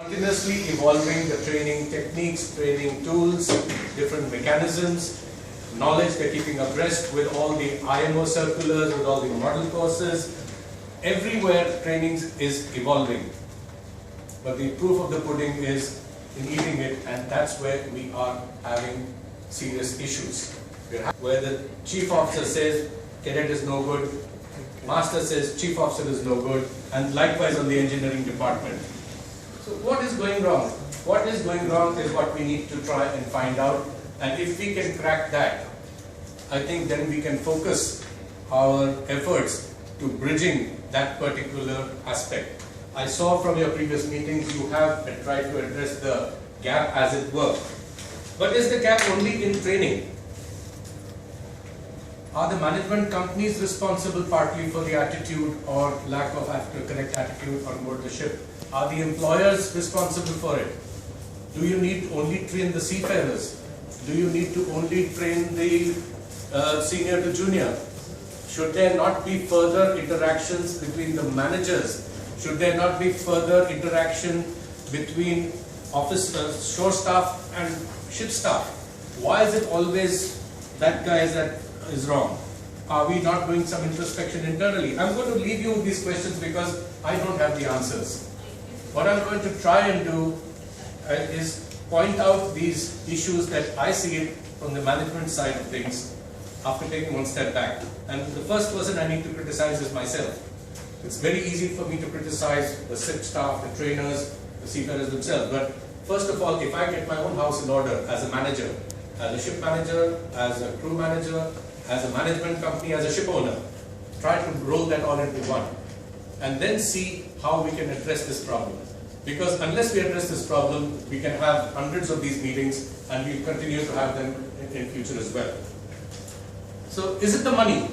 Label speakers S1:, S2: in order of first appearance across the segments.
S1: Continuously evolving the training techniques, training tools, different mechanisms, knowledge. They're keeping abreast with all the IMO circulars, with all the model courses. Everywhere training is evolving. But the proof of the pudding is in eating it, and that's where we are having serious issues. Where the chief officer says cadet is no good, master says chief officer is no good, and likewise on the engineering department. So what is going wrong? What is going wrong is what we need to try and find out, and if we can crack that, I think then we can focus our efforts to bridging that particular aspect. I saw from your previous meetings you have tried to address the gap as it were. But is the gap only in training? Are the management companies responsible partly for the attitude or lack of correct attitude on board the ship? Are the employers responsible for it? Do you need to only train the seafarers? Do you need to only train the senior to junior? Should there not be further interactions between the managers? Should there not be further interaction between office, shore staff and ship staff? Why is it always that guy is wrong? Are we not doing some introspection internally? I'm going to leave you with these questions because I don't have the answers. What I'm going to try and do is point out these issues that I see it from the management side of things after taking one step back. And the first person I need to criticize is myself. It's very easy for me to criticize the ship staff, the trainers, the seafarers themselves. But first of all, if I get my own house in order as a manager, as a ship manager, as a crew manager, as a management company, as a ship owner, try to roll that all into one. And then see how we can address this problem. Because unless we address this problem, we can have hundreds of these meetings and we'll continue to have them in future as well. So is it the money?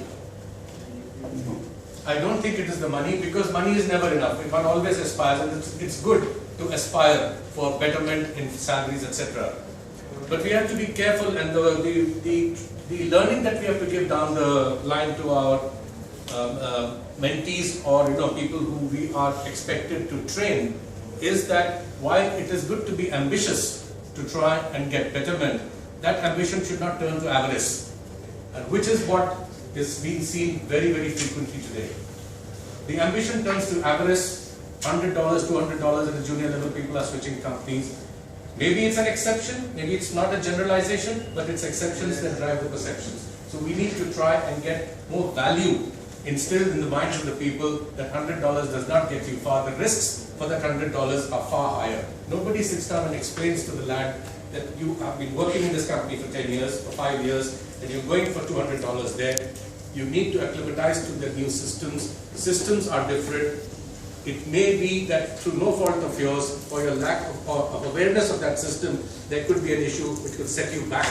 S1: I don't think it is the money, because money is never enough. One always aspires, and it's good to aspire for betterment in salaries, etc. But we have to be careful, and the learning that we have to give down the line to our mentees or people who we are expected to train is that while it is good to be ambitious to try and get betterment, that ambition should not turn to avarice, and which is what is being seen very, very frequently today. The ambition turns to avarice. $100, $200 at the junior level, people are switching companies. Maybe it's an exception, maybe it's not a generalization, but it's exceptions that drive the perceptions. So we need to try and get more value instilled in the minds of the people that $100 does not get you far. The risks for that $100 are far higher. Nobody sits down and explains to the lad that you have been working in this company for 10 years, for 5 years, and you're going for $200 there. You need to acclimatize to the new systems. Systems are different. It may be that through no fault of yours, for your lack of awareness of that system, there could be an issue which could set you back.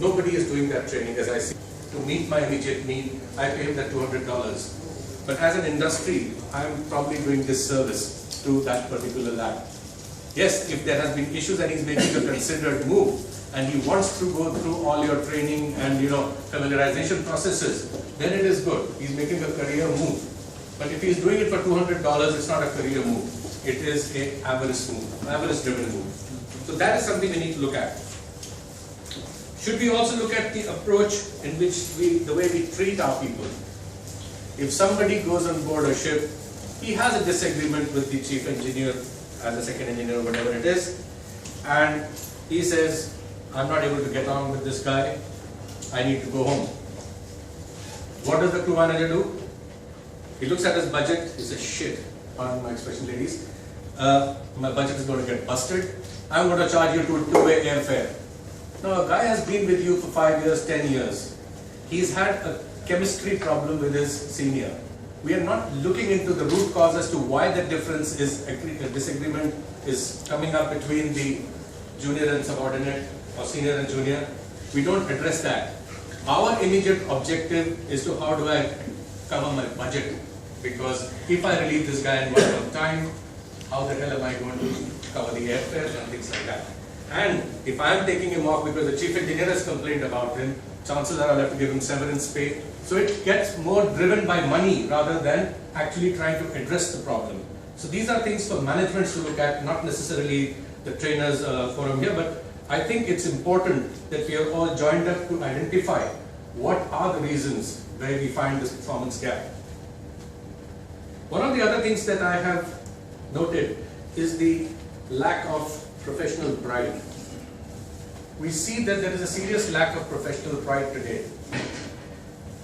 S1: Nobody is doing that training, as I see. To meet my immediate need, I pay him that $200. But as an industry, I'm probably doing disservice to that particular lad. Yes, if there has been issues and he's making a considered move, and he wants to go through all your training and familiarization processes, then it is good. He's making a career move. But if he's doing it for $200, it's not a career move. It is an avarice move, avarice-driven move. So that is something we need to look at. Should we also look at the approach in which the way we treat our people? If somebody goes on board a ship, he has a disagreement with the chief engineer, as a second engineer, whatever it is, and he says, I'm not able to get on with this guy, I need to go home. What does the crew manager do? He looks at his budget, he says, shit, pardon my expression, ladies, my budget is going to get busted, I'm going to charge you to two-way airfare. Now, a guy has been with you for 5 years, 10 years. He's had a chemistry problem with his senior. We are not looking into the root cause as to why that difference is, disagreement is coming up between the junior and subordinate or senior and junior. We don't address that. Our immediate objective is to how do I cover my budget? Because if I relieve this guy in one time, how the hell am I going to cover the airfares and things like that? And if I am taking him off because the chief engineer has complained about him, chances are I'll have to give him severance pay. So it gets more driven by money rather than actually trying to address the problem. So these are things for management to look at, not necessarily the trainers forum here, but I think it's important that we are all joined up to identify what are the reasons where we find this performance gap. One of the other things that I have noted is the lack of professional pride. We see that there is a serious lack of professional pride today.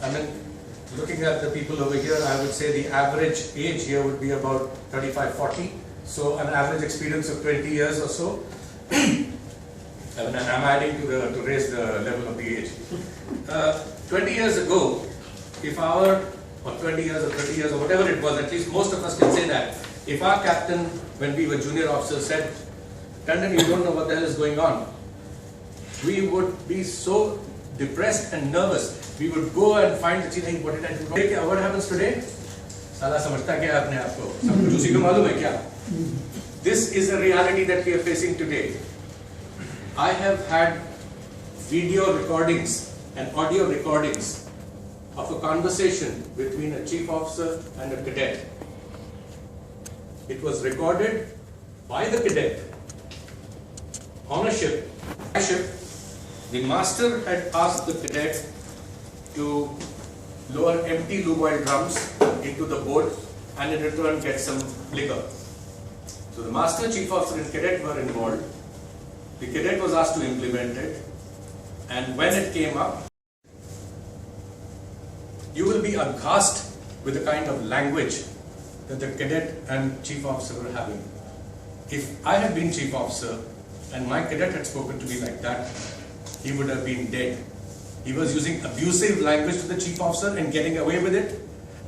S1: I mean, looking at the people over here, I would say the average age here would be about 35, 40. So an average experience of 20 years or so. I mean, I'm adding to raise the level of the age. 20 years ago, if our, or 20 years or 30 years or whatever it was, at least most of us can say that, if our captain, when we were junior officers, said, Tandon, you don't know what the hell is going on, we would be so depressed and nervous. We would go and find the thing, what did I do? What happens today? Sala samajhta kya apne aap ko? Sab kuch usi ko malum hai kya? This is a reality that we are facing today. I have had video recordings and audio recordings of a conversation between a chief officer and a cadet. It was recorded by the cadet on a ship. The master had asked the cadet to lower empty lube oil drums into the boat and in return get some liquor. So the master, chief officer and cadet were involved. The cadet was asked to implement it, and when it came up, you will be aghast with the kind of language that the cadet and chief officer were having. If I had been chief officer and my cadet had spoken to me like that, he would have been dead. He was using abusive language to the chief officer and getting away with it.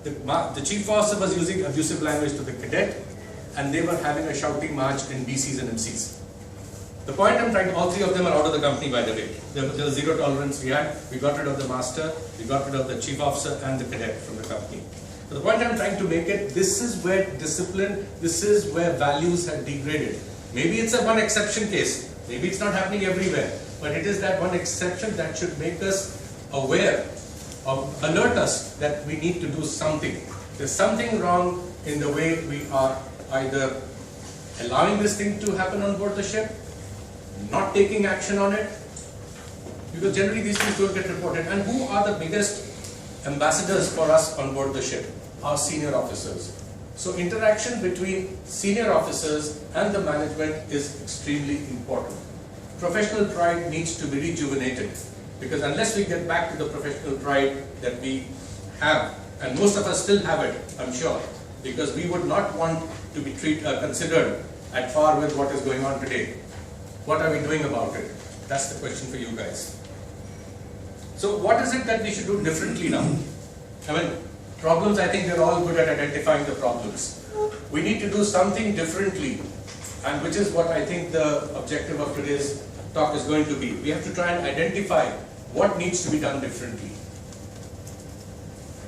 S1: The chief officer was using abusive language to the cadet, and they were having a shouting match in BCs and MCs. The point I'm trying, all three of them are out of the company, by the way. There was zero tolerance we had. We got rid of the master, we got rid of the chief officer and the cadet from the company. So the point I'm trying to make it, this is where discipline, this is where values have degraded. Maybe it's a one exception case. Maybe it's not happening everywhere. But it is that one exception that should make us aware, or alert us that we need to do something. There's something wrong in the way we are either allowing this thing to happen on board the ship, not taking action on it, because generally these things don't get reported. And who are the biggest ambassadors for us on board the ship? Our senior officers. So interaction between senior officers and the management is extremely important. Professional pride needs to be rejuvenated, because unless we get back to the professional pride that we have, and most of us still have it, I'm sure, because we would not want to be considered at par with what is going on today. What are we doing about it? That's the question for you guys. So what is it that we should do differently now? I mean, problems, I think we're all good at identifying the problems. We need to do something differently, and which is what I think the objective of today's talk is going to be. We have to try and identify what needs to be done differently.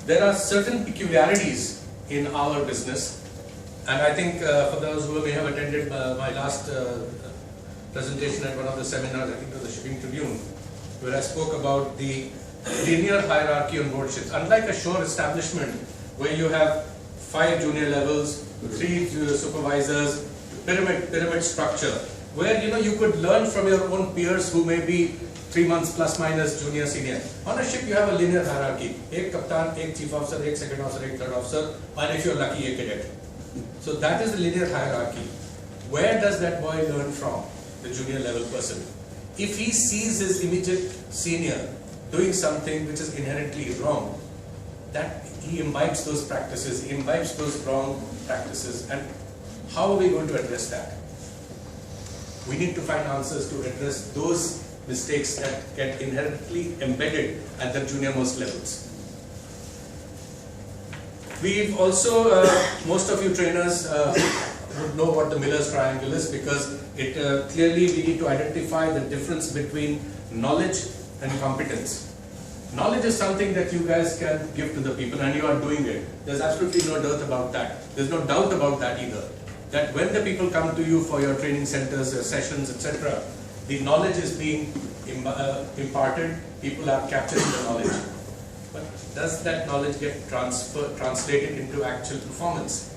S1: There are certain peculiarities in our business, and I think for those who may have attended my last presentation at one of the seminars, I think it was the Shipping Tribune, where I spoke about the linear hierarchy on board ships. Unlike a shore establishment where you have 5 junior levels, 3 supervisors, pyramid structure, where you could learn from your own peers who may be 3 months plus minus junior senior. On a ship you have a linear hierarchy. Ek captain, ek chief officer, ek second officer, ek third officer, and if you're lucky, a cadet. So that is the linear hierarchy. Where does that boy learn from? The junior level person. If he sees his immediate senior doing something which is inherently wrong, that he imbibes those practices, he imbibes those wrong practices, and how are we going to address that? We need to find answers to address those mistakes that get inherently embedded at the junior-most levels. We've also, most of you trainers would know what the Miller's Triangle is, because it clearly we need to identify the difference between knowledge and competence. Knowledge is something that you guys can give to the people, and you are doing it. There's absolutely no doubt about that. There's no doubt about that either. That when the people come to you for your training centers, sessions, etc., the knowledge is being imparted, people are capturing the knowledge. But does that knowledge get translated into actual performance?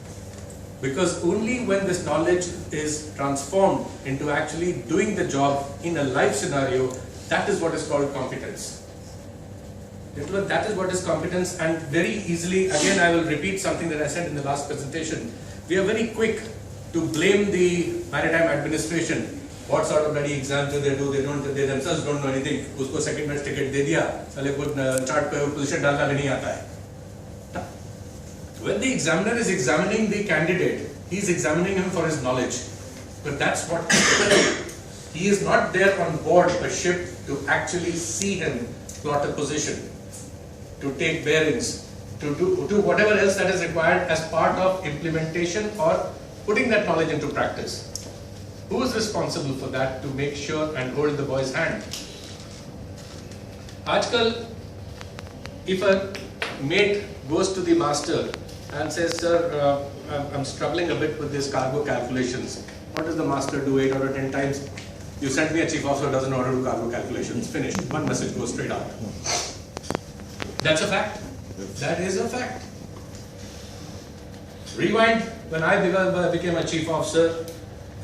S1: Because only when this knowledge is transformed into actually doing the job in a live scenario, that is what is called competence. Gentlemen, that is what is competence, and very easily, again I will repeat something that I said in the last presentation. We are very quick to blame the maritime administration. What sort of bloody exams do? They themselves don't know anything. Usko second match ticket de diya, साले को chart पे position डालना भी नहीं आता है. When the examiner is examining the candidate, he is examining him for his knowledge. But that's what he is not there on board a ship to actually see him plot a position, to take bearings, to do whatever else that is required as part of implementation or putting that knowledge into practice. Who is responsible for that to make sure and hold the boy's hand? Aajkal, if a mate goes to the master and says, sir, I'm struggling a bit with these cargo calculations. What does the master do 8 or 10 times? You sent me a chief officer who doesn't know how to do cargo calculations. Finished. One message goes straight out. That's a fact. That is a fact. Rewind, when I became a chief officer,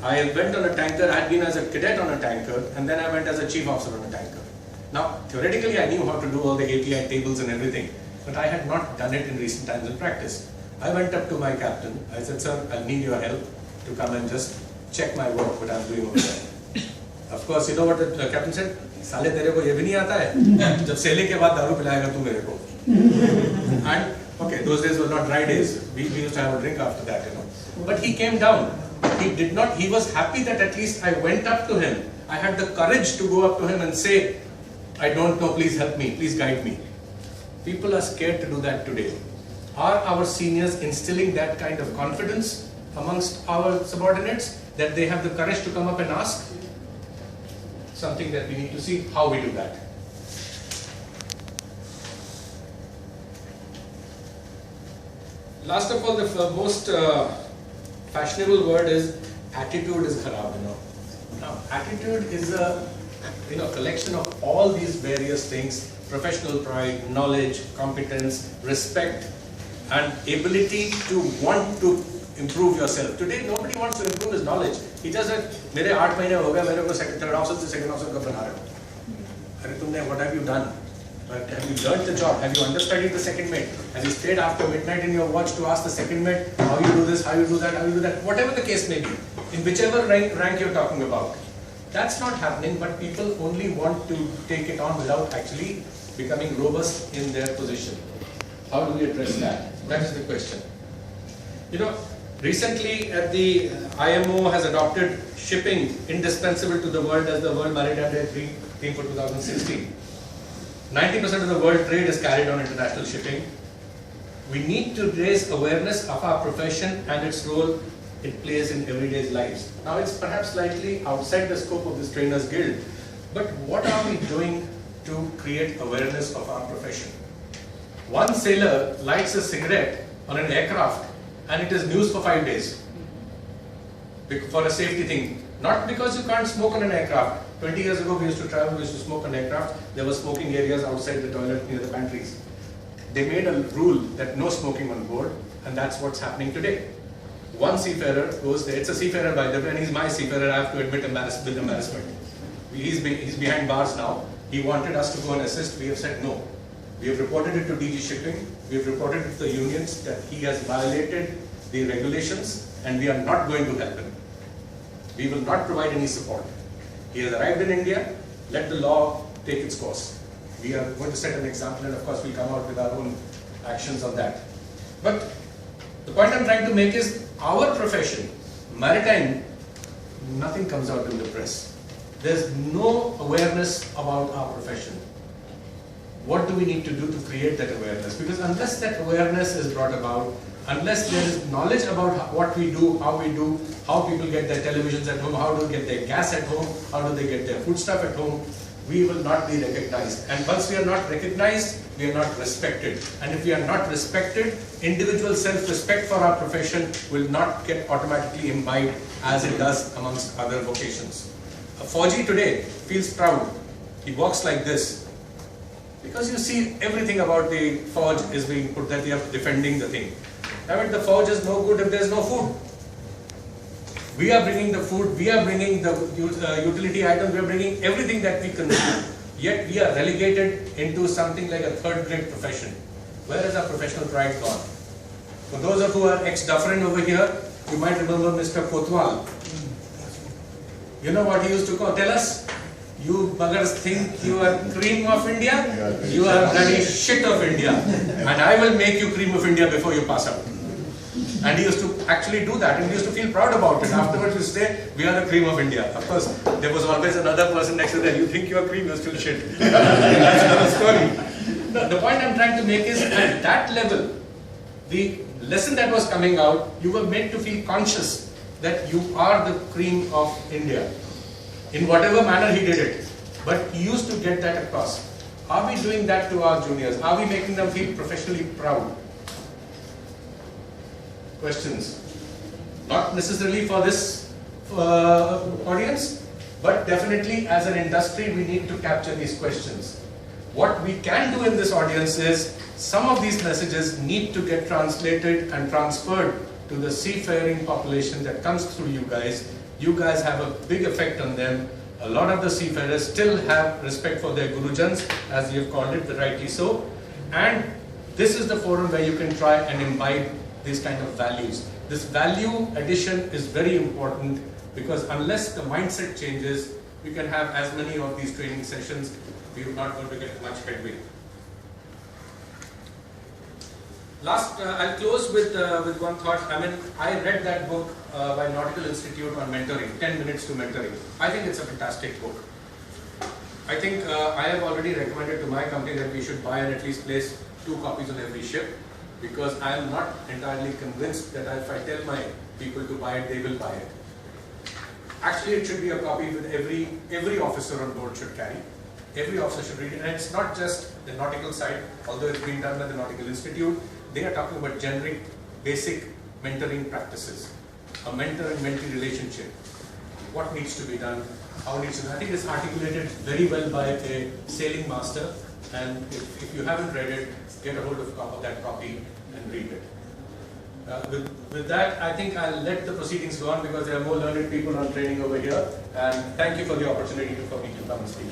S1: I went on a tanker. I had been as a cadet on a tanker, and then I went as a chief officer on a tanker. Now, theoretically, I knew how to do all the API tables and everything, but I had not done it in recent times in practice. I went up to my captain. I said, sir, I need your help to come and just check my work, what I'm doing over there. Of course, you know what the captain said? साले तेरे को ये भी नहीं आता है जब selling के बाद दारू पिलाएगा तू मेरे को. And okay, those days were not dry days. We used to have a drink after that, you know. But he came down. He did not. He was happy that at least I went up to him. I had the courage to go up to him and say, I don't know, please help me, please guide me. People are scared to do that today. Are our seniors instilling that kind of confidence amongst our subordinates that they have the courage to come up and ask? Something that we need to see how we do that. Last of all, the most fashionable word is attitude is kharab, you know. Now, attitude is a collection of all these various things: professional pride, knowledge, competence, respect, and ability to want to improve yourself. Today, nobody wants to improve his knowledge. He just said, "मेरे 8 महीने हो गए, मेरे को third officer से second officer कब बना रहे हो?" अरे तुमने, what have you done? Have you learned the job? Have you understudied the second mate? Have you stayed after midnight in your watch to ask the second mate how you do this, how you do that, how you do that? Whatever the case may be, in whichever rank you're talking about. That's not happening, but people only want to take it on without actually becoming robust in their position. How do we address that? That is the question. You know, recently at the IMO has adopted shipping indispensable to the world as the World Maritime Day theme for 2016. 90% of the world trade is carried on international shipping. We need to raise awareness of our profession and its role it plays in everyday lives. Now, it's perhaps slightly outside the scope of this Trainers Guild, but what are we doing to create awareness of our profession? One sailor lights a cigarette on an aircraft and it is news for 5 days for a safety thing. Not because you can't smoke on an aircraft. 20 years ago we used to travel, we used to smoke on aircraft. There were smoking areas outside the toilet near the pantries. They made a rule that no smoking on board, and that's what's happening today. One seafarer goes there, it's a seafarer by the way, and he's my seafarer, I have to admit with embarrassment. He's behind bars now. He wanted us to go and assist, we have said no. We have reported it to DG Shipping, we have reported it to the unions that he has violated the regulations and we are not going to help him. We will not provide any support. He has arrived in India, let the law take its course. We are going to set an example and of course we'll come out with our own actions on that. But the point I'm trying to make is our profession, maritime, nothing comes out in the press. There's no awareness about our profession. What do we need to do to create that awareness? Because unless that awareness is brought about, unless there is knowledge about what we do, how people get their televisions at home, how do they get their gas at home, how do they get their foodstuff at home, we will not be recognized. And once we are not recognized, we are not respected. And if we are not respected, individual self-respect for our profession will not get automatically imbibed as it does amongst other vocations. A Fauji today feels proud. He walks like this. Because you see everything about the forge is being put that they are defending the thing. I mean, the Fauj is no good if there is no food. We are bringing the food, we are bringing the utility items, we are bringing everything that we consume. Yet we are relegated into something like a third-grade profession. Where is our professional pride gone? For those of you who are ex-Dufferin over here, you might remember Mr. Kotwal. You know what he used to tell us? You buggers think you are cream of India? You are bloody shit of India. And I will make you cream of India before you pass out. And he used to actually do that, and he used to feel proud about it. Afterwards, he used to say, we are the cream of India. Of course, there was always another person next to that. You think you are cream, you are still shit. That's another story. No, the point I'm trying to make is, at that level, the lesson that was coming out, you were made to feel conscious that you are the cream of India. In whatever manner he did it. But he used to get that across. Are we doing that to our juniors? Are we making them feel professionally proud? Questions? Not necessarily for this audience, but definitely as an industry we need to capture these questions. What we can do in this audience is, some of these messages need to get translated and transferred to the seafaring population that comes through you guys. You guys have a big effect on them. A lot of the seafarers still have respect for their Gurujans, as you have called it, rightly so. And this is the forum where you can try and imbibe these kind of values. This value addition is very important, because unless the mindset changes, we can have as many of these training sessions, we are not going to get much headway. Last, I'll close with one thought. I mean, I read that book by Nautical Institute on mentoring, 10 Minutes to Mentoring. I think it's a fantastic book. I think I have already recommended to my company that we should buy and at least place 2 copies on every ship, because I am not entirely convinced that if I tell my people to buy it, they will buy it. Actually, it should be a copy with every officer on board should carry. Every officer should read it, and it's not just the nautical side, although it's been done by the Nautical Institute. They are talking about generic, basic mentoring practices, a mentor and mentee relationship. What needs to be done? How needs to be done? I think it's articulated very well by a sailing master, and if you haven't read it, get a hold of that copy and read it. With that, I think I'll let the proceedings go on, because there are more learned people on training over here. And thank you for the opportunity for me to come and speak.